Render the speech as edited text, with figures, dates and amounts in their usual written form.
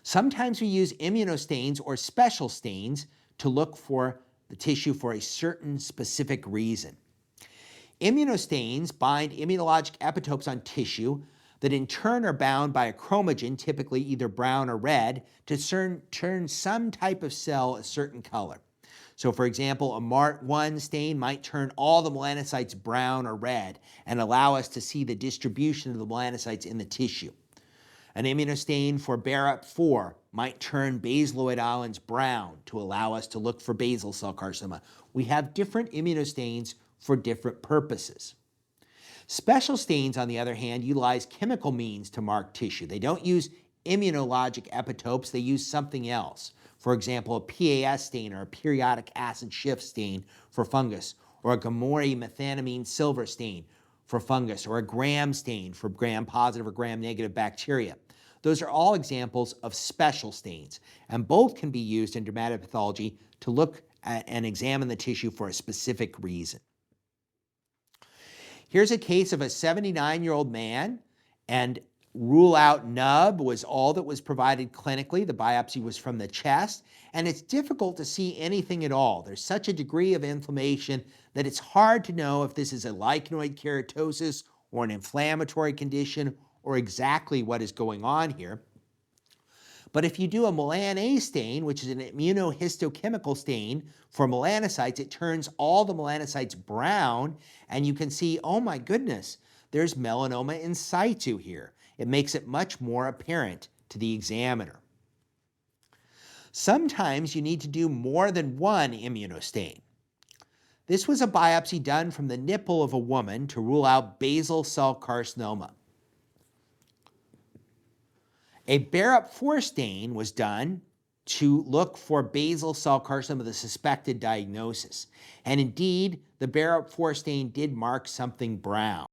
Sometimes we use immunostains or special stains to look for the tissue for a certain specific reason. Immunostains bind immunologic epitopes on tissue that in turn are bound by a chromogen, typically either brown or red, to turn some type of cell a certain color. So for example, a MART1 stain might turn all the melanocytes brown or red and allow us to see the distribution of the melanocytes in the tissue. An immunostain for BARAP4 might turn basaloid islands brown to allow us to look for basal cell carcinoma. We have different immunostains for different purposes. Special stains, on the other hand, utilize chemical means to mark tissue. They don't use immunologic epitopes, they use something else. For example, a PAS stain or a periodic acid shift stain for fungus, or a Gomori methenamine silver stain for fungus, or a Gram stain for gram-positive or gram-negative bacteria. Those are all examples of special stains, and both can be used in dermatopathology to look at and examine the tissue for a specific reason. Here's a case of a 79-year-old man, and rule out nub was all that was provided clinically. The biopsy was from the chest, and it's difficult to see anything at all. There's such a degree of inflammation that it's hard to know if this is a lichenoid keratosis or an inflammatory condition or exactly what is going on here. But if you do a Melan-A stain, which is an immunohistochemical stain for melanocytes, it turns all the melanocytes brown, and you can see, oh my goodness, there's melanoma in situ here. It makes it much more apparent to the examiner. Sometimes you need to do more than one immunostain. This was a biopsy done from the nipple of a woman to rule out basal cell carcinoma. A BARAP4 stain was done to look for basal cell carcinoma, the suspected diagnosis. And indeed, the BARAP4 stain did mark something brown.